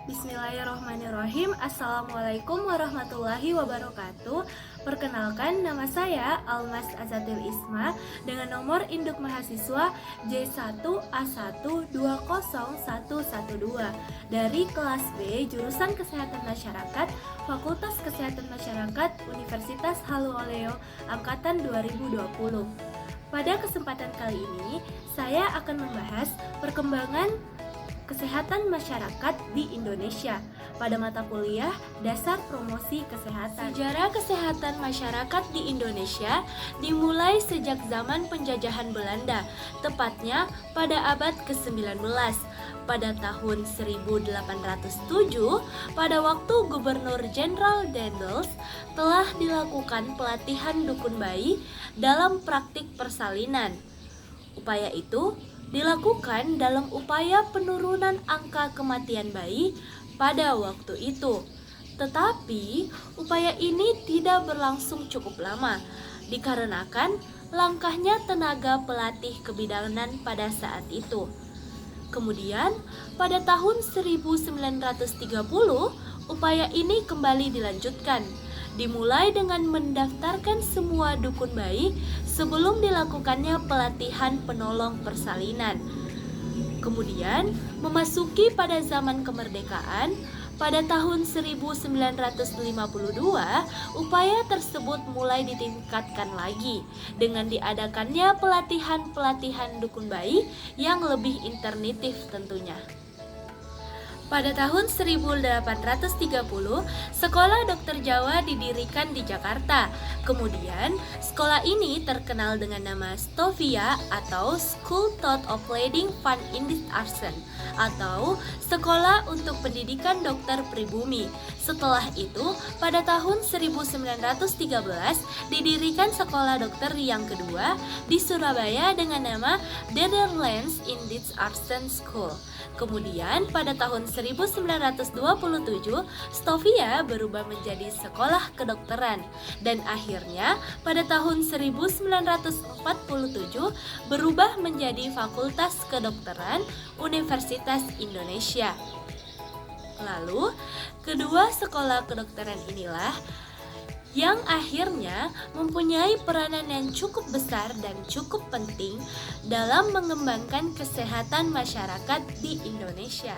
Bismillahirrahmanirrahim. Assalamualaikum warahmatullahi wabarakatuh. Perkenalkan, nama saya Almas Azatil Isma dengan nomor induk mahasiswa J1A120112 dari kelas B jurusan Kesehatan Masyarakat Fakultas Kesehatan Masyarakat Universitas Haluoleo Angkatan 2020. Pada kesempatan kali ini, saya akan membahas perkembangan kesehatan masyarakat di Indonesia pada mata kuliah Dasar Promosi Kesehatan. Sejarah kesehatan masyarakat di Indonesia dimulai sejak zaman penjajahan Belanda, tepatnya pada abad ke-19. Pada tahun 1807, pada waktu Gubernur Jenderal Daendels telah dilakukan pelatihan dukun bayi dalam praktik persalinan. Upaya itu dilakukan dalam upaya penurunan angka kematian bayi pada waktu itu. Tetapi upaya ini tidak berlangsung cukup lama dikarenakan langkahnya tenaga pelatih kebidanan pada saat itu. Kemudian pada tahun 1930 upaya ini kembali dilanjutkan, dimulai dengan mendaftarkan semua dukun bayi sebelum dilakukannya pelatihan penolong persalinan. Kemudian memasuki pada zaman kemerdekaan, pada tahun 1952, upaya tersebut mulai ditingkatkan lagi dengan diadakannya pelatihan-pelatihan dukun bayi yang lebih intensif tentunya. Pada tahun 1830, Sekolah Dokter Jawa didirikan di Jakarta. Kemudian, sekolah ini terkenal dengan nama Stovia atau School Thought of Leading Van Indis Artsen atau Sekolah untuk Pendidikan Dokter Pribumi. Setelah itu, pada tahun 1913, didirikan sekolah dokter yang kedua di Surabaya dengan nama Nederlands Indis Artsen School. Kemudian pada tahun 1927, Stovia berubah menjadi sekolah kedokteran dan akhirnya pada tahun 1947 berubah menjadi Fakultas Kedokteran Universitas Indonesia. Lalu, kedua sekolah kedokteran inilah yang akhirnya mempunyai peranan yang cukup besar dan cukup penting dalam mengembangkan kesehatan masyarakat di Indonesia.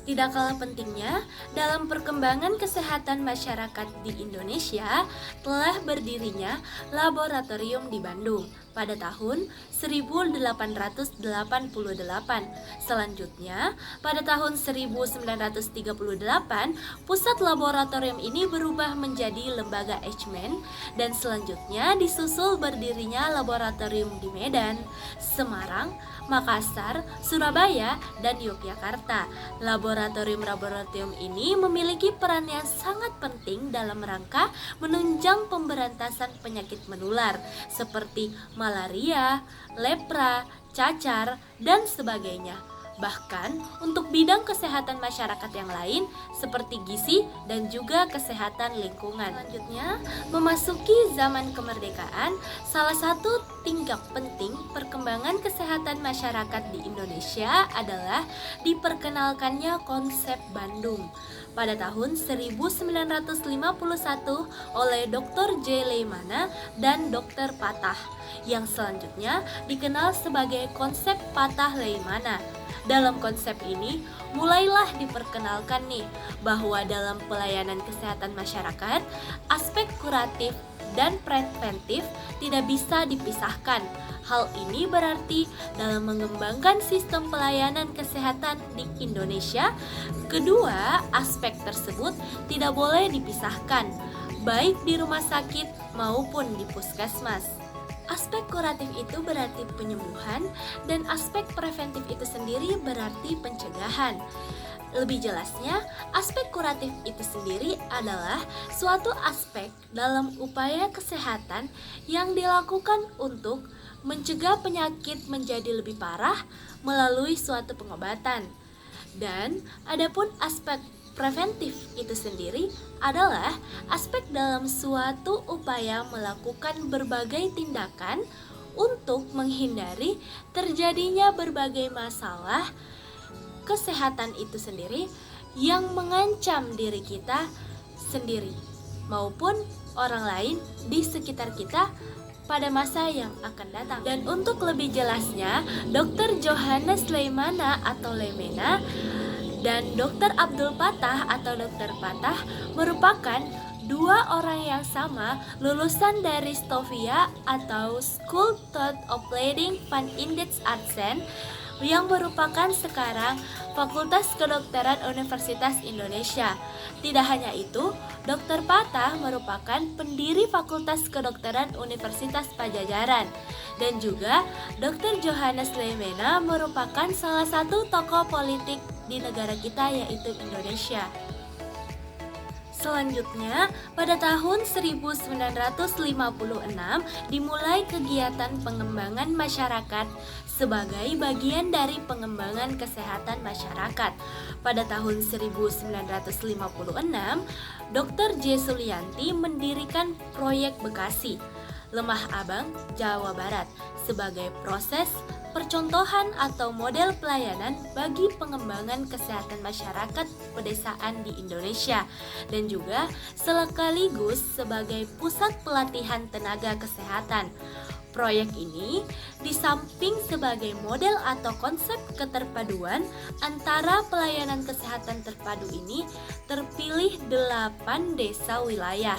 Tidak kalah pentingnya, dalam perkembangan kesehatan masyarakat di Indonesia telah berdirinya laboratorium di Bandung pada tahun 1888. Selanjutnya, pada tahun 1938, pusat laboratorium ini berubah menjadi lembaga Eijkman dan selanjutnya disusul berdirinya laboratorium di Medan, Semarang, Makassar, Surabaya, dan Yogyakarta. Laboratorium-laboratorium ini memiliki peran yang sangat penting dalam rangka menunjang pemberantasan penyakit menular seperti malaria, lepra, cacar, dan sebagainya. Bahkan untuk bidang kesehatan masyarakat yang lain seperti gizi dan juga kesehatan lingkungan. Selanjutnya, memasuki zaman kemerdekaan, salah satu tingkah penting perkembangan kesehatan masyarakat di Indonesia adalah diperkenalkannya konsep Bandung pada tahun 1951 oleh Dr. J. Leimana dan Dr. Patah yang selanjutnya dikenal sebagai konsep Patah Leimana. Dalam konsep ini, mulailah diperkenalkan nih bahwa dalam pelayanan kesehatan masyarakat, aspek kuratif dan preventif tidak bisa dipisahkan. Hal ini berarti dalam mengembangkan sistem pelayanan kesehatan di Indonesia, kedua aspek tersebut tidak boleh dipisahkan, baik di rumah sakit maupun di puskesmas. Aspek kuratif itu berarti penyembuhan dan aspek preventif itu sendiri berarti pencegahan. Lebih jelasnya, aspek kuratif itu sendiri adalah suatu aspek dalam upaya kesehatan yang dilakukan untuk mencegah penyakit menjadi lebih parah melalui suatu pengobatan. Dan adapun aspek preventif itu sendiri adalah aspek dalam suatu upaya melakukan berbagai tindakan untuk menghindari terjadinya berbagai masalah kesehatan itu sendiri yang mengancam diri kita sendiri maupun orang lain di sekitar kita pada masa yang akan datang. Dan untuk lebih jelasnya, Dr. Johannes Leimana atau Leimena dan Dr. Abdul Patah atau Dr. Patah merupakan dua orang yang sama lulusan dari Stovia atau School Thought of Leading van Indes Artsen yang merupakan sekarang Fakultas Kedokteran Universitas Indonesia. Tidak hanya itu, Dr. Patah merupakan pendiri Fakultas Kedokteran Universitas Pajajaran. Dan juga Dr. Johannes Leimena merupakan salah satu tokoh politik di negara kita yaitu Indonesia. Selanjutnya, pada tahun 1956 dimulai kegiatan pengembangan masyarakat sebagai bagian dari pengembangan kesehatan masyarakat. Pada tahun 1956, Dr. J. Sulianti mendirikan proyek Bekasi, Lemah Abang, Jawa Barat sebagai proses percontohan atau model pelayanan bagi pengembangan kesehatan masyarakat pedesaan di Indonesia dan juga sekaligus sebagai pusat pelatihan tenaga kesehatan. Proyek ini di samping sebagai model atau konsep keterpaduan antara pelayanan kesehatan terpadu ini terpilih 8 desa wilayah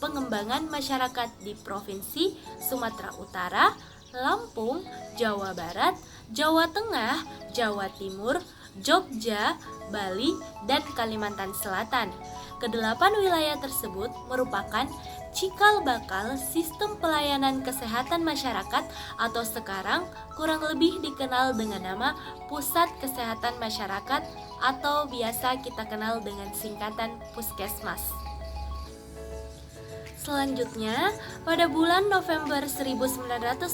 pengembangan masyarakat di Provinsi Sumatera Utara, Lampung, Jawa Barat, Jawa Tengah, Jawa Timur, Jogja, Bali, dan Kalimantan Selatan. Kedelapan wilayah tersebut merupakan cikal bakal sistem pelayanan kesehatan masyarakat atau sekarang kurang lebih dikenal dengan nama Pusat Kesehatan Masyarakat atau biasa kita kenal dengan singkatan Puskesmas. Selanjutnya, pada bulan November 1967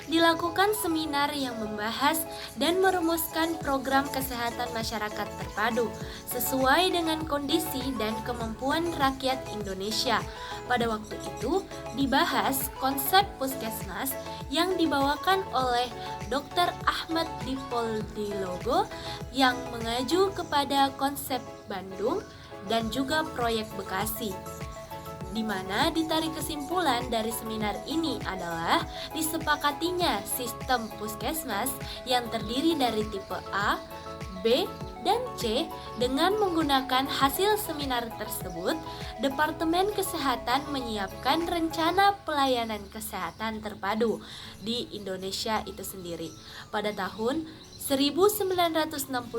dilakukan seminar yang membahas dan merumuskan program kesehatan masyarakat terpadu sesuai dengan kondisi dan kemampuan rakyat Indonesia. Pada waktu itu dibahas konsep puskesmas yang dibawakan oleh Dr. Ahmad Dipoldilogo yang mengacu kepada konsep Bandung dan juga proyek Bekasi, di mana ditarik kesimpulan dari seminar ini adalah disepakatinya sistem puskesmas yang terdiri dari tipe A, B, dan C. Dengan menggunakan hasil seminar tersebut, Departemen Kesehatan menyiapkan rencana pelayanan kesehatan terpadu di Indonesia itu sendiri. Pada tahun 1968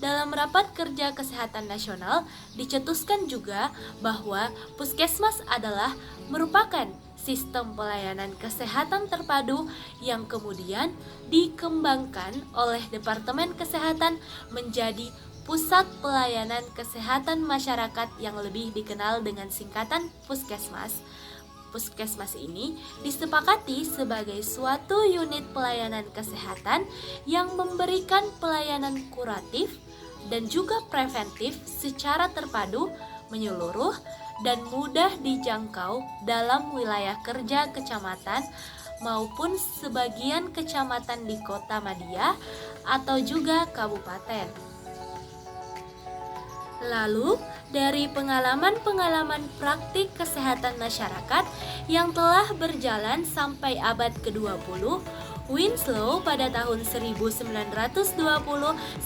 dalam rapat kerja kesehatan nasional dicetuskan juga bahwa puskesmas adalah merupakan sistem pelayanan kesehatan terpadu yang kemudian dikembangkan oleh Departemen Kesehatan menjadi Pusat Pelayanan Kesehatan Masyarakat yang lebih dikenal dengan singkatan Puskesmas. Puskesmas ini disepakati sebagai suatu unit pelayanan kesehatan yang memberikan pelayanan kuratif dan juga preventif secara terpadu, menyeluruh, dan mudah dijangkau dalam wilayah kerja kecamatan maupun sebagian kecamatan di Kota Madia atau juga kabupaten. Lalu, dari pengalaman-pengalaman praktik kesehatan masyarakat yang telah berjalan sampai abad ke-20, Winslow pada tahun 1920,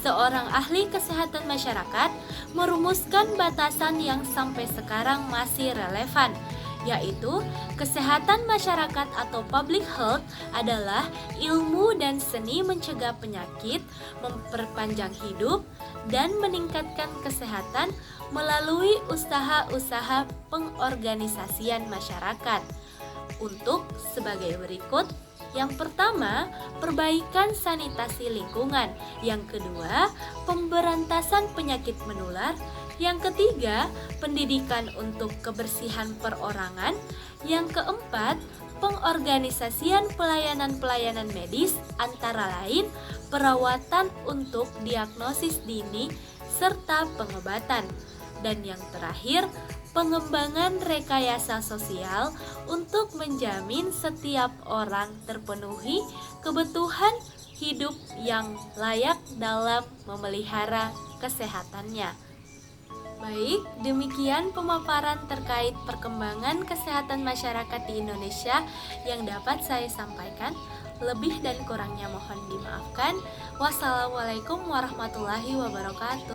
seorang ahli kesehatan masyarakat, merumuskan batasan yang sampai sekarang masih relevan, yaitu kesehatan masyarakat atau public health adalah ilmu dan seni mencegah penyakit, memperpanjang hidup, dan meningkatkan kesehatan melalui usaha-usaha pengorganisasian masyarakat. Untuk sebagai berikut, yang pertama, perbaikan sanitasi lingkungan. Yang kedua, pemberantasan penyakit menular. Yang ketiga, pendidikan untuk kebersihan perorangan. Yang keempat, pengorganisasian pelayanan-pelayanan medis, antara lain perawatan untuk diagnosis dini serta pengobatan. Dan yang terakhir, pengembangan rekayasa sosial untuk menjamin setiap orang terpenuhi kebutuhan hidup yang layak dalam memelihara kesehatannya. Baik, demikian pemaparan terkait perkembangan kesehatan masyarakat di Indonesia yang dapat saya sampaikan. Lebih dan kurangnya mohon dimaafkan. Wassalamualaikum warahmatullahi wabarakatuh.